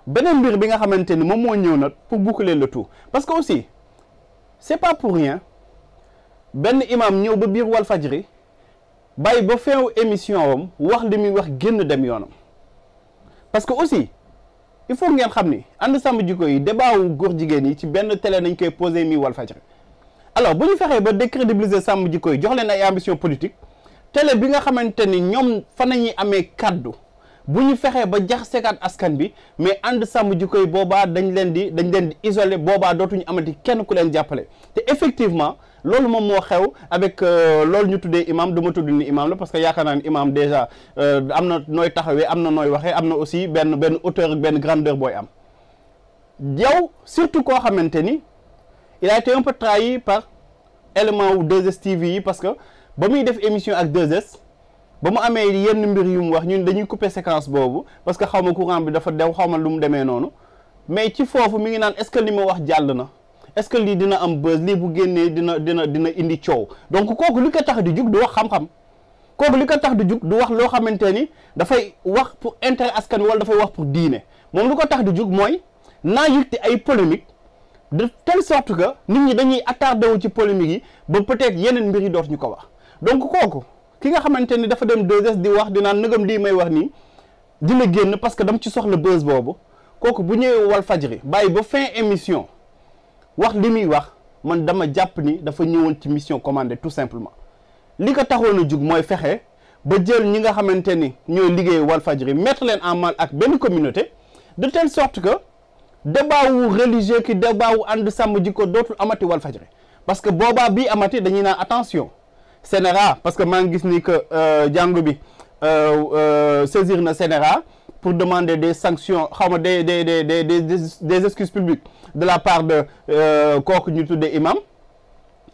beneen mbir bi nga xamante ni moom moo ñëw nag pour boucler le tout parce que aussi c'est pas pour rien benn imam ñëw ba biir Walfadjri bàyyi ba feewu émission am wax li muy wax génn dem yoonam parce que aussi il faut ngeen xam ni ànd sàmm jikko yi débat wu góor jigéen yi ci benn télé nañ koy posé mi Walfadjri alors bu ñu fexee ba décrédibiliser sàmm jikko yi jox leen ay ambition politique télé bi nga xamante ni ñoom fa nañuy amee kaddu bu ñu fexee ba jaxaseekaat askan bi mais ànd sàmm jikko yi boobaa dañ leen di isolé boobaa dootuñu amati kenn ku leen jàppale te effectivement loolu moom moo xew avec loolu ñu tuddee imam du ma tudd ni imam la parce que yaakaar naa ne imam déjà am na nooy taxawee am na nooy waxee am na aussi benn hauteur ak benn grandeur booy am yow surtout koo xamante ni il a été un peu trahi par élément wu 2STV yi parce que ba muy def émission ak 2S ba mu amee yenn mbir yu mu wax ñun dañuy couper séquence boobu parce que xaw ma courant bi dafa dew xaw ma lu mu demee noonu mais ci foofu mi ngi naan est-ce que li ma wax jàll na est-ce que lii dina am buzz lii bu génnee dina indi coow donc kooku li ko tax di jug du wax xam-xam kooku li ko tax di jug du wax loo xamante ni dafay wax pour intérêt askan wala dafay wax pour diine moom lu ko tax di jug mooy naa yëgte ay polémique de telle sorte que nit ñi dañuy attardé wu ci polémique yi ba peut-être yeneen mbir yi dootuñu ko wax donc kooku ki nga xamante ni dafa dem 2S di wax di naan nëgam lii may wax nii dina génn parce que dama ci soxla buzz boobu kooku bu ñëwee Walfadjri bàyyi ba fin émission wax li muy wax man dama jàpp ni dafa ñëwoon ci mission commandée tout simplement li ko taxoon a jug mooy fexe ba jël ñi nga xamante ni ñooy liggéey Walfadjri mettre leen en mal ak benn communauté de telle sorte que débat wu religieux ki débat wu ànd sàmm jikko dootul amati Walfadjri parce que boobaa bii amati dañuy naan attention CNRA parce que maa ngi gis ni que jàngu bi saisir na CNRA pour demander des sanctions xaw ma des excuses publiques de la part de kooku ñu tuddee imam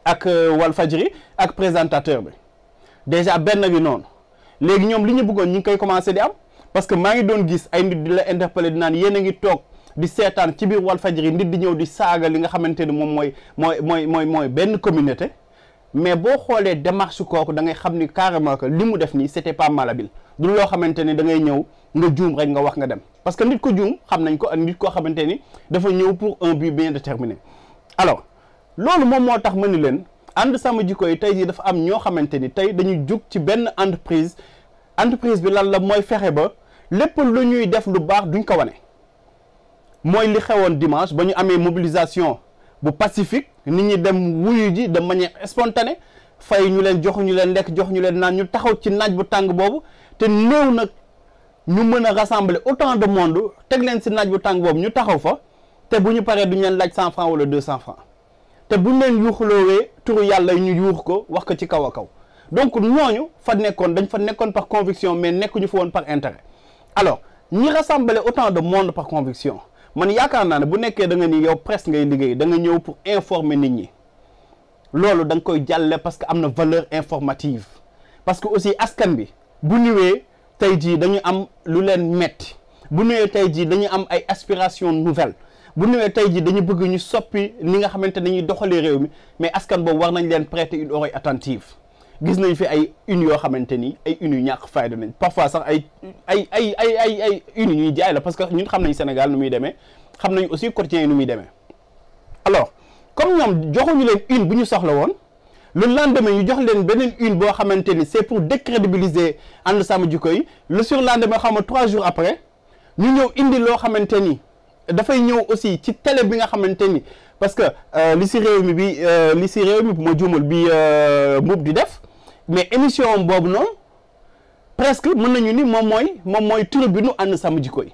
ak Walfadjri ak présentateur bi déjà benn gi noonu léegi ñoom li ñu bëggoon ñu ngi koy commencé di am parce que maa ngi doon gis ay nit di la interpeller di naan yéen a ngi toog di seetaan ci biir Walfadjri nit di ñëw di saaga li nga xamante ni moom mooy benn communauté mais boo xoolee démarche kooku da ngay xam ni carrément que li mu def nii c'était pas malhabile du loo xamante ni da ngay ñëw nga juum rek nga wax nga dem parce que nit ko juum xam nañ ko ak nit koo xamante ni dafa ñëw pour un but bien déterminé alors loolu moom moo tax ma ni leen ànd sàmm jikko yi tey jii dafa am ñoo xamante ni tey dañuy jug ci benn entreprise bi lan la mooy fexe ba lépp lu ñuy def lu baax duñ ko wane mooy li xewoon dimanche ba ñu amee mobilisation bu pacifique nit ñi dem wuyu ji de manière spontanée fay ñu leen jox ñu leen lekk jox ñu leen naan ñu taxaw ci naaj bu tàng boobu te néew nag ñu mën a rassembler autant de monde teg leen si naaj bu tàng boobu ñu taxaw fa te bu ñu paree duñ leen laaj 100 francs wala 200 francs te buñ leen yuuxuloowee turu yàlla ñu yuux ko wax ko ci kaw a kaw donc ñooñu fa nekkoon dañ fa nekkoon par conviction mais nekkuñu fa woon par intérêt alors ñi rassembler autant de monde par conviction man yaakaar naa ne bu nekkee da nga ni yow presse ngay liggéey da nga ñëw pour informer nit ñi loolu da nga koy jàlle parce que am na valeur informative parce que aussi askan bi bu ñëwee tey jii dañu am lu leen metti bu ñëwee tey jii dañu am ay aspirations nouvelles bu ñëwee tey jii dañu bëgg ñu soppi ni nga xamante ne dañuy doxalee réew mi mais askan boobu war nañ leen prêter une oreille attentive gis nañ fi ay une yoo xamante ni ay une yu ñàkk fayda nañ parfois sax ay une ñuy jaay la parce que ñun xam nañ Sénégal nu muy demee xam nañ aussi quotidien yi nu muy demee alors comme ñoom joxuñu leen une bu ñu soxla woon le lendemain ñu jox leen beneen une boo xamante ni c'est pour décrédibiliser ànd sàmm jikko yi le surlendemain xam nga 3 jours après ñu ñëw indi loo xamante ni dafay ñëw aussi ci télé bi nga xamante ni parce que li si réew mi bu ma juumal bi Mboup di def mais émission boobu noonu presque mën nañu ni moom mooy tribune ànd sàmm jikko yi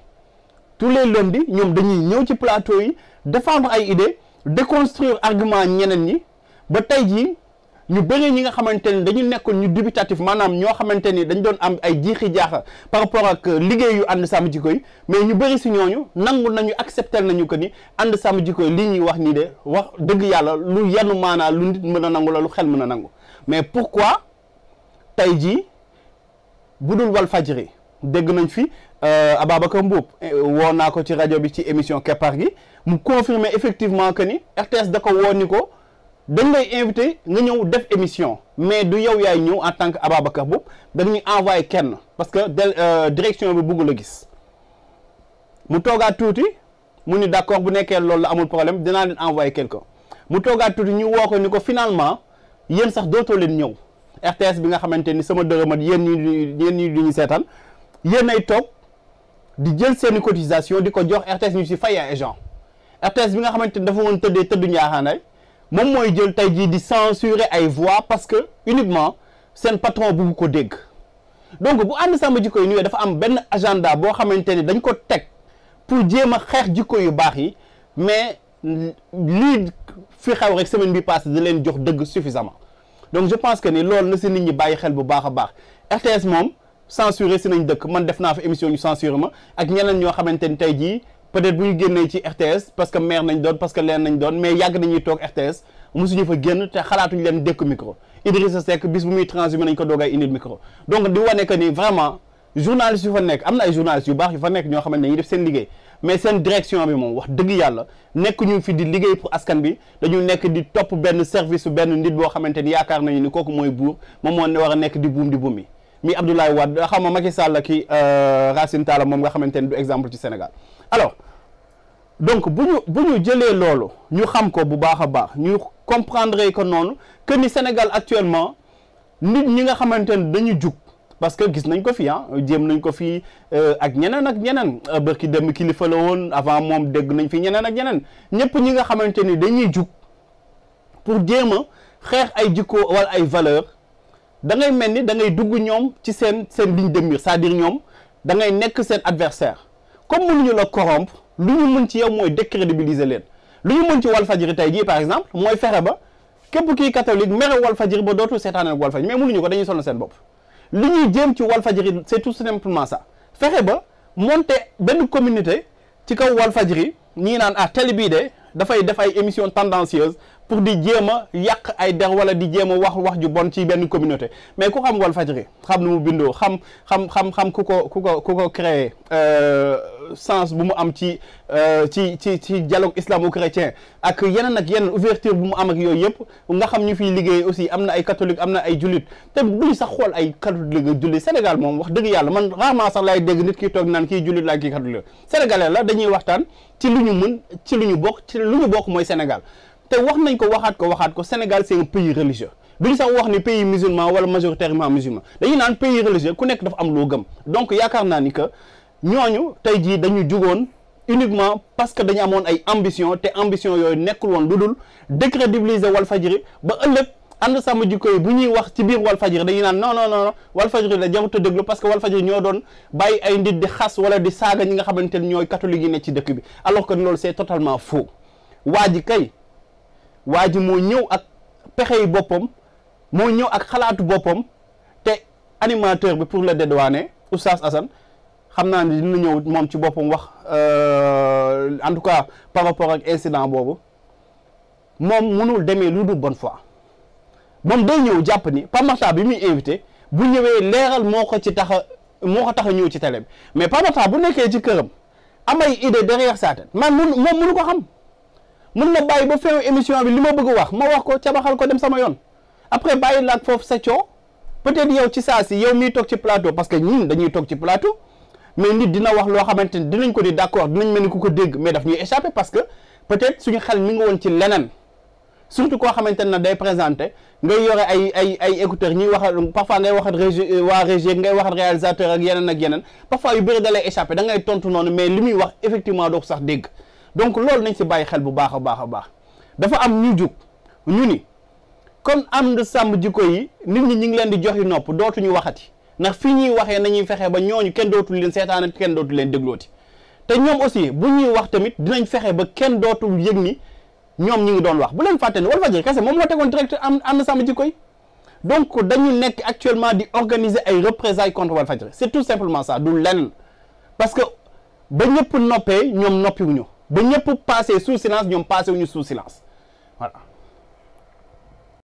tous les lundis ñoom dañuy ñëw ci plateau yi défendre ay idées déconstruire argument ñeneen ñi ba tey jii ñu bëri ñi nga xamante ni dañu nekkoon ñu dubitatif maanaam ñoo xamante ni dañ doon am ay jiixi jaaxa par rapport ak liggéey yu ànd sàmm jikko yi mais ñu bëri si ñooñu nangu nañu accepter nañu que ni ànd sàmm jikko yi lii ñuy wax nii de wax dëgg yàlla lu yenn maanaa lu nit mën a nangu la lu xel mën a nangu mais pourquoi tey jii bu dul Walfadjri dégg nañ fi Ababacar Mboup woo naa ko ci rajo bi ci émission Keppaar gi mu confirmer effectivement que ni RTS da ko woo ni ko dañ lay invité nga ñëw def émission mais du yow yaay ñëw en tant que Ababacar Mboup dañuy envoyé kenn parce que direction bi bëgg la gis mu toogaat tuuti mu ni d'accord bu nekkee loolu la amul problème dinaa leen envoyer quelqu'un mu toogaat tuuti ñu woo ko ni ko finalement yéen sax dootoo leen ñëw RTS bi nga xamante ni sama dërëmat yéen ñi du ñu seetaan yéen ay toog di jël seeni cotisation di ko jox RTS ñu ci fay ay agent RTS bi nga xamante ni dafa woon tëddu njaaxaanay moom mooy jël tey jii di censurer ay voix parce que uniquement seen patron bugg ko dégg donc bu ànd sàmm jikko yi ñëwee dafa am benn agenda boo xamante ni dañ ko teg pour jéem a xeex jikko yu baax yi mais lii fi xew rek semaine bi passée di leen jox dëgg suffisamment donc je pense que ni loolu na si nit ñi bàyyi xel bu baax a baax RTS moom censuré si nañ dëkk man def naa fa émission ñu censuré ma ak ñeneen ñoo xamante ni tey jii peut-être bu ñu génnee ci RTS parce que maire nañ doon parce que leen nañ doon mais yàgg nañuy toog RTS mosuñu fa génn te xalaatuñu leen dékk micro Idrissa Seck bis bu muy transhumé nañ ko doogay indil micro donc di wane que ni vraiment journalistes yu fa nekk am na ay journalistes yu baax yu fa nekk ñoo xamante ne dañuy def seen liggéey mais seen direction bi moom wax dëgg yàlla nekk ñu fi di liggéey pour askan bi dañu nekk di topp benn service benn nit boo xamante ni yaakaar nañu ni kooku mooy buur moom moo war a nekk di buum mi mi Abdoulaye Wade xam nga Macky Sall ki Racine Talla moom nga xamante ni du exemple ci Sénégal alors donc bu ñu jëlee loolu ñu xam ko bu baax a baax ñu comprendre que noonu que ni Sénégal actuellement nit ñi nga xamante ni dañu jug parce que gis nañ ko fi jéem nañ ko fi ak ñeneen barki dem kilifa la woon avant moom dégg nañ fi ñeneen ak ñeneen ñëpp ñi nga xamante ni dañuy jug pour jéem a xeex ay jikko wala ay valeur da ngay mel ni da ngay dugg ñoom ci seen ligne de mire c'est-à-dire ñoom da ngay nekk seen adversaire comme mënuñu la corrompre lu ñu mën ci yow mooy décrédibiliser leen lu ñu mën ci Walfadjri tey jii par exemple mooy fexe ba képp kii catholique mere Walfadjri ba dootul seetaan ak Walfadjri mais mënuñu ko dañuy sonal seen bopp li ñuy jéem ci Walfadjri c'est tout simplement ça fexe ba monter benn communauté ci kaw Walfadjri ñii naan télé bii de dafay def ay émissions tendancieuses pour di jéem a yàq ay der wala di jéem a wax ju bon ci benn communauté mais ku xam Walfadjri xam nu mu bindoo xam ku ko créé sens bu mu am ci dialogue islamo-chrétien ak yeneen ouverture bu mu am ak yooyu yëpp nga xam ñu fiy liggéey aussi am na ay catholique am na ay jullit te duñu sax xool ay catholique ak jullit Sénégal moom wax dëgg yàlla man rarement sax laay dégg nit ki toog naan kii jullit laa kii catholique sénégalais la dañuy waxtaan ci lu ñu mën ci lu ñu bokk mooy Sénégal te wax nañ ko waxaat ko Sénégal c'est un pays religieux duñu sax wax ni pays musulman wala majoritairement musulman dañuy naan pays religieux ku nekk dafa am loo gëm donc yaakaar naa ni que ñooñu tey jii dañu jugoon uniquement parce que dañu amoon ay ambition te ambition yooyu nekkul woon lu dul décrédibiliser Walfadjri ba ëllëg ànd sàmm jikko yi bu ñuy wax ci biir Walfadjri dañuy naan non Walfadjri la jarut a déglu parce que Walfadjri ñoo doon bàyyi ay nit di xas wala di saaga ñi nga xamante ne ñooy catholique yi nekk ci dëkk bi alors que loolu c'est totalement faux waa ji moo ñëw ak pexe yi boppam moo ñëw ak xalaatu boppam te animateur bi pour le dédouaner Oustaz Assane xam naa ne dina ñëw moom ci boppam wax en tout cas par rapport ak incident boobu moom mënul demee lu dul bonne foi moom day ñëw jàpp ni Pape Makhtar bi muy invité bu ñëwee leeral moo ko tax a ñëw ci télé bi mais Pape Makhtar bu nekkee ci këram am ay idée derrière sa tête man moom mënu ko xam mën na bàyyi ba fin émission bi li ma bëgg wax ma wax ko cabaxal ko dem sama yoon après bàyyi laak foofu sa coow peut-être yow ci saa si yow miy toog ci plateau parce que ñun dañuy toog ci plateau mais nit dina wax loo xamante ni dinañ ko di d'accord dinañ mel ni ku ko dégg mais daf ñuy échapper parce que peut-être suñu xel mi ngi woon ci leneen surtout koo xamante ne day présenté ngay yore ay écouteurs ñuy wax parfois ngay waxat waa régie ngay waxat réalisateur ak yeneen parfois yu bëri da lay échapper da ngay tontu noonu mais li muy wax effectivement doo ko sax dégg donc loolu nañ si bàyyi xel bu baax a baax dafa am ñu jug ñu ni kon ànd sàmm jikko yi nit ñi ñu ngi leen di joxi nopp dootuñu waxati ndax fii ñuy waxee nañuy fexe ba ñooñu kenn dootul leen seetaanati kenn dootul leen déglooti te ñoom aussi bu ñuy wax tamit dinañ fexe ba kenn dootul yëg ni ñoom ñi ngi doon wax bu leen fàtte ne Walfadjri kese moom moo tegoon direct ànd sàmm jikko yi donc dañu nekk actuellement di organiser ay représailles contre Walfadjri c'est tout simplement ça du lenn parce que ba ñëpp noppee ñoom noppiwuñu ba ñëpp passé sous silence ñoom passé wuñu sous silence voilà